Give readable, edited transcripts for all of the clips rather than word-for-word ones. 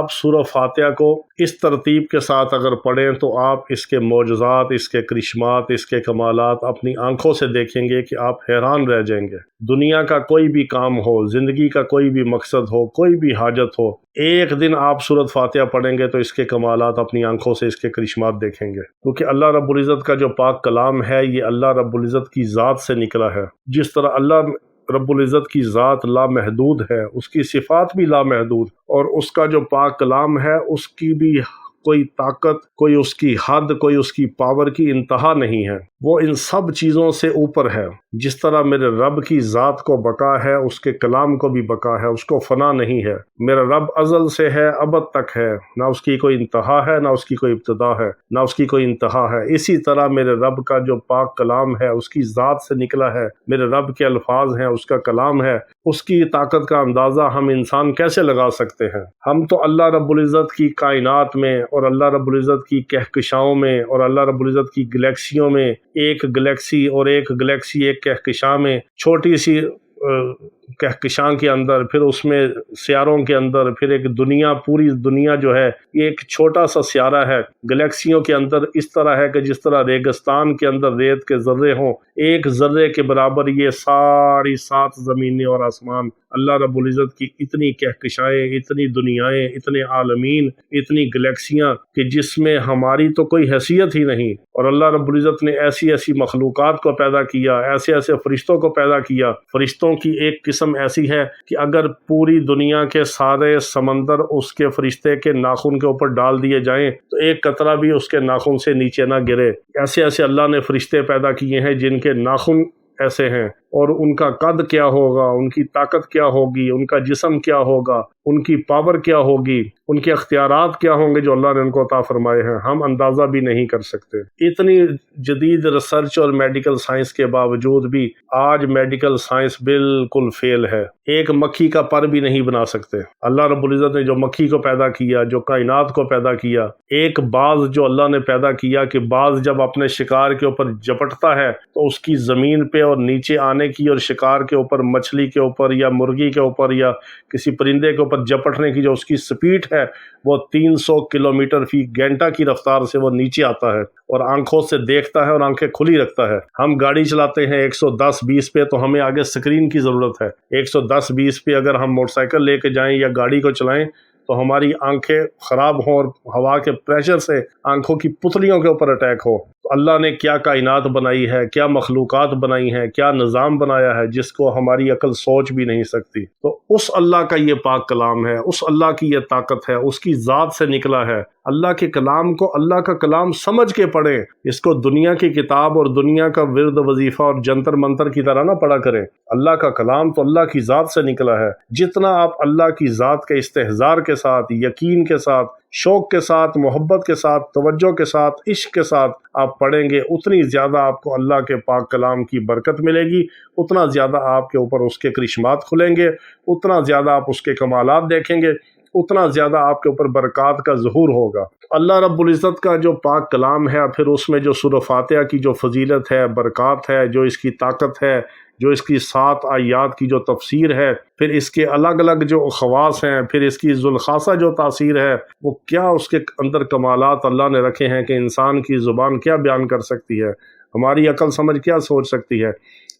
آپ سورہ فاتحہ کو اس ترتیب کے ساتھ اگر پڑھیں تو آپ اس کے معجزات، اس کے کرشمات، اس کے کمالات اپنی آنکھوں سے دیکھیں گے کہ آپ حیران رہ جائیں گے۔ دنیا کا کوئی بھی کام ہو، زندگی کا کوئی بھی مقصد ہو، کوئی بھی حاجت ہو، ایک دن آپ سورۃ فاتحہ پڑھیں گے تو اس کے کمالات اپنی آنکھوں سے، اس کے کرشمات دیکھیں گے، کیونکہ اللہ رب العزت کا جو پاک کلام ہے یہ اللہ رب العزت کی ذات سے نکلا ہے۔ جس طرح اللہ رب العزت کی ذات لامحدود ہے، اس کی صفات بھی لامحدود، اور اس کا جو پاک کلام ہے اس کی بھی کوئی طاقت، کوئی اس کی حد، کوئی اس کی پاور کی انتہا نہیں ہے، وہ ان سب چیزوں سے اوپر ہے۔ جس طرح میرے رب کی ذات کو بقا ہے، اس کے کلام کو بھی بقا ہے، اس کو فنا نہیں ہے۔ میرا رب ازل سے ہے، ابد تک ہے، نہ اس کی کوئی انتہا ہے، نہ اس کی کوئی ابتدا ہے، نہ اس کی کوئی انتہا ہے۔ اسی طرح میرے رب کا جو پاک کلام ہے اس کی ذات سے نکلا ہے، میرے رب کے الفاظ ہیں، اس کا کلام ہے، اس کی طاقت کا اندازہ ہم انسان کیسے لگا سکتے ہیں؟ ہم تو اللہ رب العزت کی کائنات میں اور اللہ رب العزت کی کہکشاؤں میں اور اللہ رب العزت کی گلیکسیوں میں، ایک گلیکسی اور ایک گلیکسی ایک کہکشاں میں، چھوٹی سی کہکشاں کے اندر، پھر اس میں سیاروں کے اندر، پھر ایک دنیا، پوری دنیا جو ہے یہ ایک چھوٹا سا سیارہ ہے۔ گلیکسیوں کے اندر اس طرح ہے کہ جس طرح ریگستان کے اندر ریت کے ذرے ہوں، ایک ذرے کے برابر یہ ساری 7 زمینیں اور آسمان، اللہ رب العزت کی اتنی کہکشائیں، اتنی دنیایں، اتنے عالمین، اتنی گلیکسیاں کہ جس میں ہماری تو کوئی حیثیت ہی نہیں، اور اللہ رب العزت نے ایسی ایسی مخلوقات کو پیدا کیا، ایسے ایسے فرشتوں کو پیدا کیا۔ فرشتوں کی ایک قسم ایسی ہے کہ اگر پوری دنیا کے سارے سمندر اس کے فرشتے کے ناخن کے اوپر ڈال دیے جائیں تو ایک قطرہ بھی اس کے ناخن سے نیچے نہ گرے۔ ایسے ایسے اللہ نے فرشتے پیدا کیے ہیں جن کے ناخن ایسے ہیں، اور ان کا قد کیا ہوگا، ان کی طاقت کیا ہوگی، ان کا جسم کیا ہوگا، ان کی پاور کیا ہوگی، ان کے اختیارات کیا ہوں گے جو اللہ نے ان کو عطا فرمائے ہیں، ہم اندازہ بھی نہیں کر سکتے۔ اتنی جدید ریسرچ اور میڈیکل سائنس کے باوجود بھی آج میڈیکل سائنس بالکل فیل ہے، ایک مکھی کا پر بھی نہیں بنا سکتے۔ اللہ رب العزت نے جو مکھی کو پیدا کیا، جو کائنات کو پیدا کیا، ایک باز جو اللہ نے پیدا کیا کہ باز جب اپنے شکار کے اوپر جپٹتا ہے تو اس کی زمین پہ اور نیچے آنے کی اور شکار کے اوپر، مچھلی کے اوپر یا مرغی کے اوپر یا کسی پرندے کے اوپر جپٹنے کی جو اس کی سپیڈ ہے وہ 300 کلومیٹر فی گھنٹہ کی رفتار سے وہ نیچے آتا ہے اور آنکھوں سے دیکھتا ہے اور آنکھیں کھلی رکھتا ہے۔ ہم گاڑی چلاتے ہیں 110-20 پہ تو ہمیں آگے سکرین کی ضرورت ہے۔ 110-20 پہ اگر ہم موٹر سائیکل لے کے جائیں یا گاڑی کو چلائیں تو ہماری آنکھیں خراب ہوں اور ہوا کے پریشر سے آنکھوں کی پتلیوں کے اوپر اٹیک ہو۔ تو اللہ نے کیا کائنات بنائی ہے، کیا مخلوقات بنائی ہیں، کیا نظام بنایا ہے جس کو ہماری عقل سوچ بھی نہیں سکتی۔ تو اس اللہ کا یہ پاک کلام ہے، اس اللہ کی یہ طاقت ہے، اس کی ذات سے نکلا ہے۔ اللہ کے کلام کو اللہ کا کلام سمجھ کے پڑھیں، اس کو دنیا کی کتاب اور دنیا کا ورد وظیفہ اور جنتر منتر کی طرح نہ پڑھا کریں۔ اللہ کا کلام تو اللہ کی ذات سے نکلا ہے۔ جتنا آپ اللہ کی ذات کے استحضار کے ساتھ، یقین کے ساتھ، شوق کے ساتھ، محبت کے ساتھ، توجہ کے ساتھ، عشق کے ساتھ آپ پڑھیں گے، اتنی زیادہ آپ کو اللہ کے پاک کلام کی برکت ملے گی، اتنا زیادہ آپ کے اوپر اس کے کرشمات کھلیں گے، اتنا زیادہ آپ اس کے کمالات دیکھیں گے، اتنا زیادہ آپ کے اوپر برکات کا ظہور ہوگا۔ اللہ رب العزت کا جو پاک کلام ہے، پھر اس میں جو سورہ فاتحہ کی جو فضیلت ہے، برکات ہے، جو اس کی طاقت ہے، جو اس کی 7 آیات کی جو تفسیر ہے، پھر اس کے الگ الگ جو خواص ہیں، پھر اس کی ذوالخاصہ جو تاثیر ہے، وہ کیا اس کے اندر کمالات اللہ نے رکھے ہیں کہ انسان کی زبان کیا بیان کر سکتی ہے، ہماری عقل سمجھ کیا سوچ سکتی ہے۔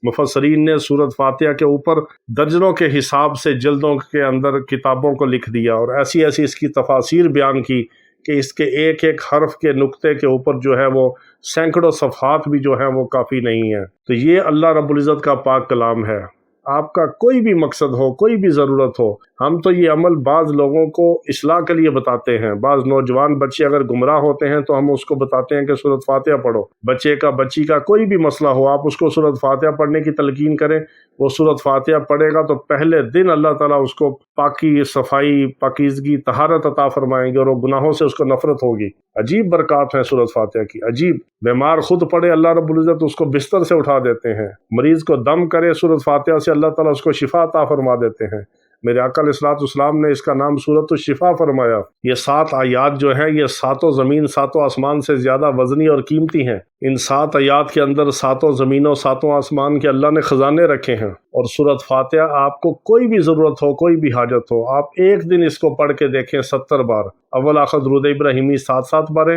مفسرین نے سورۃ فاتحہ کے اوپر درجنوں کے حساب سے جلدوں کے اندر کتابوں کو لکھ دیا اور ایسی ایسی اس کی تفاسیر بیان کی کہ اس کے ایک ایک حرف کے نقطے کے اوپر جو ہے وہ سینکڑوں صفحات بھی جو ہیں وہ کافی نہیں ہے۔ تو یہ اللہ رب العزت کا پاک کلام ہے۔ آپ کا کوئی بھی مقصد ہو، کوئی بھی ضرورت ہو، ہم تو یہ عمل بعض لوگوں کو اصلاح کے لیے بتاتے ہیں۔ بعض نوجوان بچے اگر گمراہ ہوتے ہیں تو ہم اس کو بتاتے ہیں کہ سورۃ فاتحہ پڑھو۔ بچی کا کوئی بھی مسئلہ ہو، آپ اس کو سورۃ فاتحہ پڑھنے کی تلقین کریں، وہ سورۃ فاتحہ پڑھے گا تو پہلے دن اللہ تعالیٰ اس کو پاکی، صفائی، پاکیزگی، طہارت عطا فرمائیں گے اور وہ گناہوں سے اس کو نفرت ہوگی۔ عجیب برکات ہیں سورۃ فاتحہ کی، عجیب۔ بیمار خود پڑھے، اللہ رب العزت اس کو بستر سے اٹھا دیتے ہیں۔ مریض کو دم کرے سورۃ فاتحہ سے، اللہ تعالیٰ اس کو شفا عطا فرما دیتے ہیں۔ میرے آقا علیہ الصلوۃ والسلام نے اس کا نام سورۃ الشفا فرمایا۔ یہ 7 آیات جو ہیں یہ 7 زمین 7 آسمان سے زیادہ وزنی اور قیمتی ہیں۔ ان 7 آیات کے اندر 7 زمینوں 7 آسمان کے اللہ نے خزانے رکھے ہیں، اور سورۃ فاتحہ آپ کو کوئی بھی ضرورت ہو، کوئی بھی حاجت ہو، آپ ایک دن اس کو پڑھ کے دیکھیں 70 بار، اول آخر درود ابراہیمی 7 بار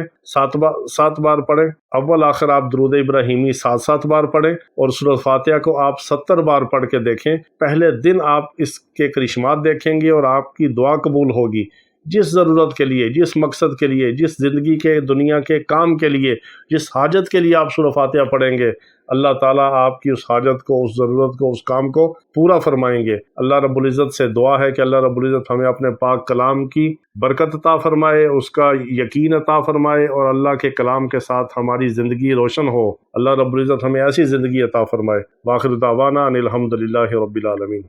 7 بار پڑھیں، اول آخر آپ درود ابراہیمی 7 بار پڑھیں، اور سورۃ فاتحہ کو آپ 70 بار پڑھ کے دیکھیں۔ پہلے دن آپ اس کے کرشمات دیکھیں گے اور آپ کی دعا قبول ہوگی۔ جس ضرورت کے لیے، جس مقصد کے لیے، جس زندگی کے دنیا کے کام کے لیے، جس حاجت کے لیے آپ سورۃ فاتحہ پڑھیں گے، اللہ تعالیٰ آپ کی اس حاجت کو، اس ضرورت کو، اس کام کو پورا فرمائیں گے۔ اللہ رب العزت سے دعا ہے کہ اللہ رب العزت ہمیں اپنے پاک کلام کی برکت عطا فرمائے، اس کا یقین عطا فرمائے، اور اللہ کے کلام کے ساتھ ہماری زندگی روشن ہو۔ اللہ رب العزت ہمیں ایسی زندگی عطا فرمائے۔ وآخر دعوانا ان الحمد للہ رب العالمین۔